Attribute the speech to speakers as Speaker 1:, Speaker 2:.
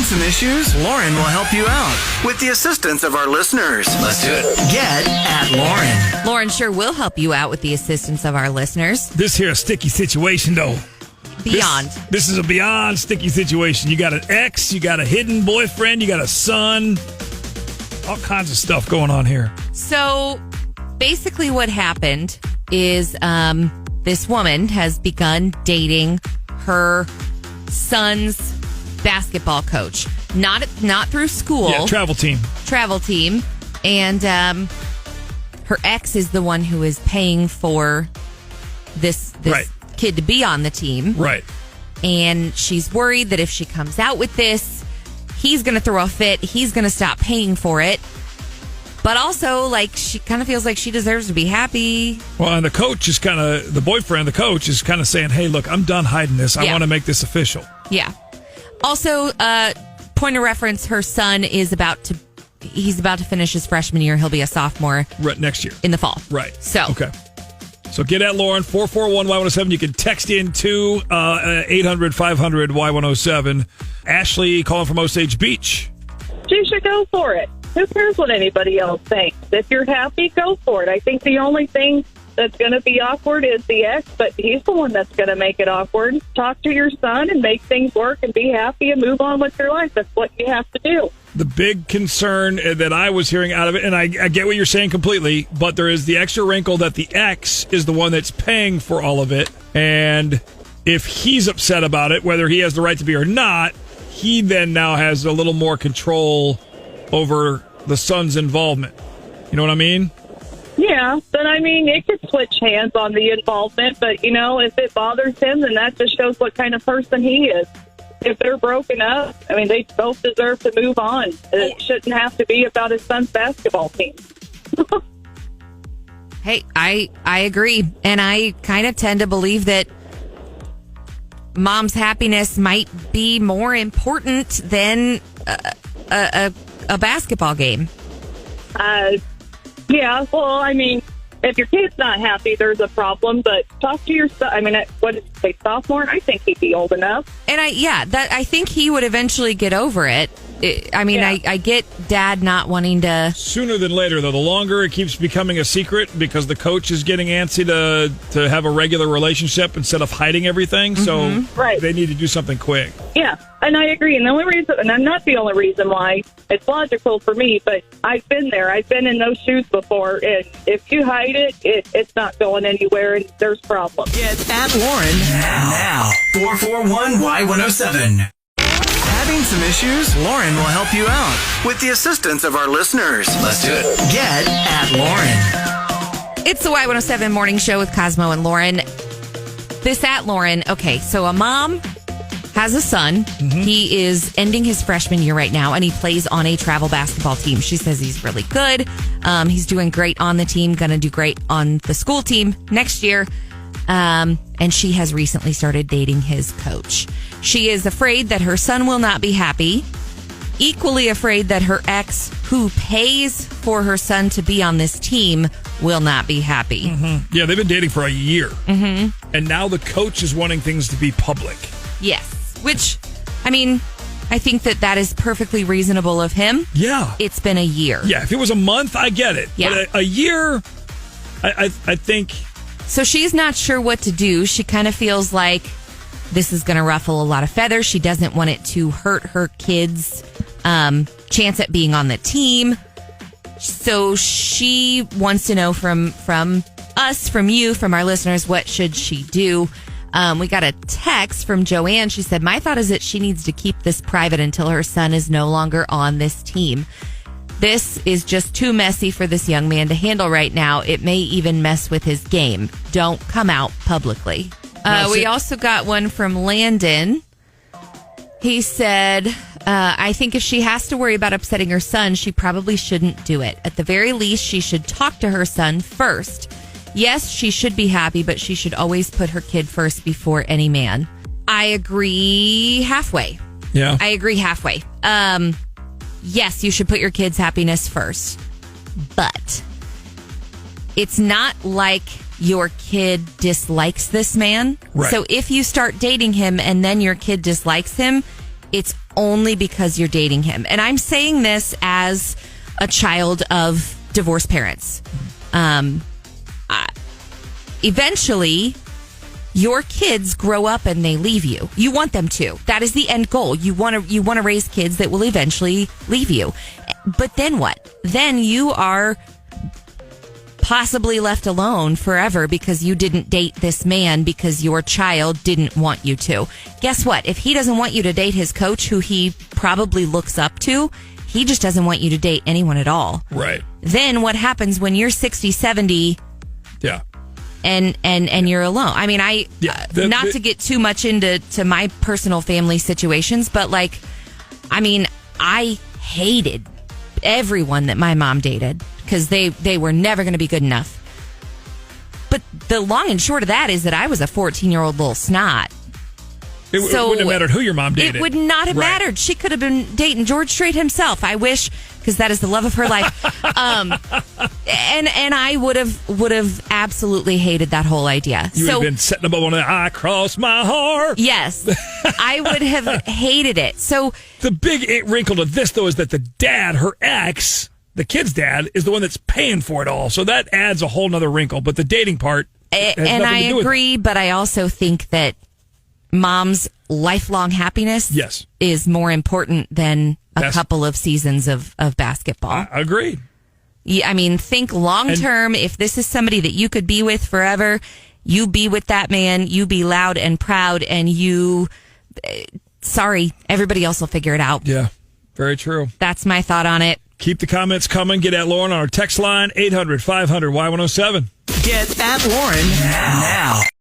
Speaker 1: Having some issues? Lauren will help you out with the assistance of our listeners. Let's do it. Get at Lauren.
Speaker 2: Lauren sure will help you out with the assistance of our listeners.
Speaker 3: This here a sticky situation, though.
Speaker 2: Beyond.
Speaker 3: This is a beyond sticky situation. You got an ex, you got a hidden boyfriend, you got a son. All kinds of stuff going on here.
Speaker 2: So basically what happened is this woman has begun dating her son's basketball coach. Not through school.
Speaker 3: Yeah, travel team.
Speaker 2: And her ex is the one who is paying for this
Speaker 3: right.
Speaker 2: kid to be on the team.
Speaker 3: Right.
Speaker 2: And she's worried that if she comes out with this, he's going to throw a fit. He's going to stop paying for it. But also, like, she kind of feels like she deserves to be happy.
Speaker 3: Well, and the coach is the boyfriend, the coach is kind of saying, hey, look, I'm done hiding this. I want to make this official.
Speaker 2: Yeah. Also, point of reference, her son is about to finish his freshman year. He'll be a sophomore.
Speaker 3: Right, next year.
Speaker 2: In the fall.
Speaker 3: Right.
Speaker 2: So.
Speaker 3: Okay. So get at Lauren, 441-Y107. You can text in to 800-500-Y107. Ashley calling from Osage Beach.
Speaker 4: She should go for it. Who cares what anybody else thinks? If you're happy, go for it. I think the only thing that's going to be awkward is the ex, but he's the one that's going to make it awkward. Talk to your son and make things work and be happy and move on with your life. That's what you have to do.
Speaker 3: The big concern that I was hearing out of it, and I get what you're saying completely, but there is the extra wrinkle that the ex is the one that's paying for all of it. And if he's upset about it, whether he has the right to be or not, he then now has a little more control over the son's involvement. You know what I mean?
Speaker 4: Yeah, but I mean, it could switch hands on the involvement, but, you know, if it bothers him, then that just shows what kind of person he is. If they're broken up, I mean, they both deserve to move on. It shouldn't have to be about his son's basketball team.
Speaker 2: Hey, I agree. And I kind of tend to believe that mom's happiness might be more important than a basketball game.
Speaker 4: Yeah, well, I mean, if your kid's not happy, there's a problem, but talk to your son. I mean, what did you say, sophomore? I think he'd be old enough.
Speaker 2: And I think he would eventually get over it. I get dad not wanting to.
Speaker 3: Sooner than later, though, the longer it keeps becoming a secret because the coach is getting antsy to have a regular relationship instead of hiding everything. So they need to do something quick.
Speaker 4: Yeah, and I agree. And the only reason, and I'm not the only reason why, it's logical for me, but I've been there. I've been in those shoes before. And if you hide it, it's not going anywhere, and there's problems.
Speaker 1: Get at Lauren now. 441-Y107. Having some issues? Lauren will help you out with the assistance of our listeners. Let's do it. Get at Lauren.
Speaker 2: It's the Y107 Morning Show with Cosmo and Lauren. This at Lauren. Okay, so a mom has a son. Mm-hmm. He is ending his freshman year right now, and he plays on a travel basketball team. She says he's really good. He's doing great on the team, going to do great on the school team next year. And she has recently started dating his coach. She is afraid that her son will not be happy. Equally afraid that her ex, who pays for her son to be on this team, will not be happy.
Speaker 3: Mm-hmm. Yeah, they've been dating for a year.
Speaker 2: Mm-hmm.
Speaker 3: And now the coach is wanting things to be public.
Speaker 2: Yes. Which, I mean, I think that is perfectly reasonable of him.
Speaker 3: Yeah.
Speaker 2: It's been a year.
Speaker 3: Yeah, if it was a month, I get it.
Speaker 2: Yeah.
Speaker 3: But a year, I think...
Speaker 2: So she's not sure what to do. She kind of feels like this is going to ruffle a lot of feathers. She doesn't want it to hurt her kids' chance at being on the team. So she wants to know from us, from you, from our listeners, what should she do? We got a text from Joanne. She said, my thought is that she needs to keep this private until her son is no longer on this team. This is just too messy for this young man to handle right now. It may even mess with his game. Don't come out publicly. We also got one from Landon. He said, I think if she has to worry about upsetting her son, she probably shouldn't do it. At the very least, she should talk to her son first. Yes, she should be happy, but she should always put her kid first before any man. I agree halfway.
Speaker 3: Yeah.
Speaker 2: I agree halfway. Yes, you should put your kids' happiness first. But it's not like your kid dislikes this man.
Speaker 3: Right.
Speaker 2: So if you start dating him and then your kid dislikes him, it's only because you're dating him. And I'm saying this as a child of divorced parents. Eventually, your kids grow up and they leave you. You want them to. That is the end goal. You want to raise kids that will eventually leave you. But then what? Then you are possibly left alone forever because you didn't date this man because your child didn't want you to. Guess what? If he doesn't want you to date his coach, who he probably looks up to, he just doesn't want you to date anyone at all.
Speaker 3: Right.
Speaker 2: Then what happens when you're 60, 70?
Speaker 3: Yeah.
Speaker 2: And you're alone. I mean, not to get too much into my personal family situations, but like, I mean, I hated everyone that my mom dated because they were never going to be good enough. But the long and short of that is that I was a 14-year-old little snot.
Speaker 3: It wouldn't have mattered who your mom dated.
Speaker 2: It would not have mattered. She could have been dating George Strait himself. I wish, because that is the love of her life. And I would have absolutely hated that whole idea.
Speaker 3: You would have been setting them up on I cross my heart.
Speaker 2: Yes, I would have hated it. So
Speaker 3: the big wrinkle to this, though, is that the dad, her ex, the kid's dad, is the one that's paying for it all. So that adds a whole nother wrinkle. But the dating part,
Speaker 2: and I agree, but I also think that mom's lifelong happiness is more important than a couple of seasons of basketball.
Speaker 3: I agree.
Speaker 2: Yeah, I mean, think long term. If this is somebody that you could be with forever, you be with that man, you be loud and proud, and sorry, everybody else will figure it out.
Speaker 3: Yeah, very true.
Speaker 2: That's my thought on it.
Speaker 3: Keep the comments coming. Get at Lauren on our text line, 800-500-Y107.
Speaker 1: Get at Lauren now.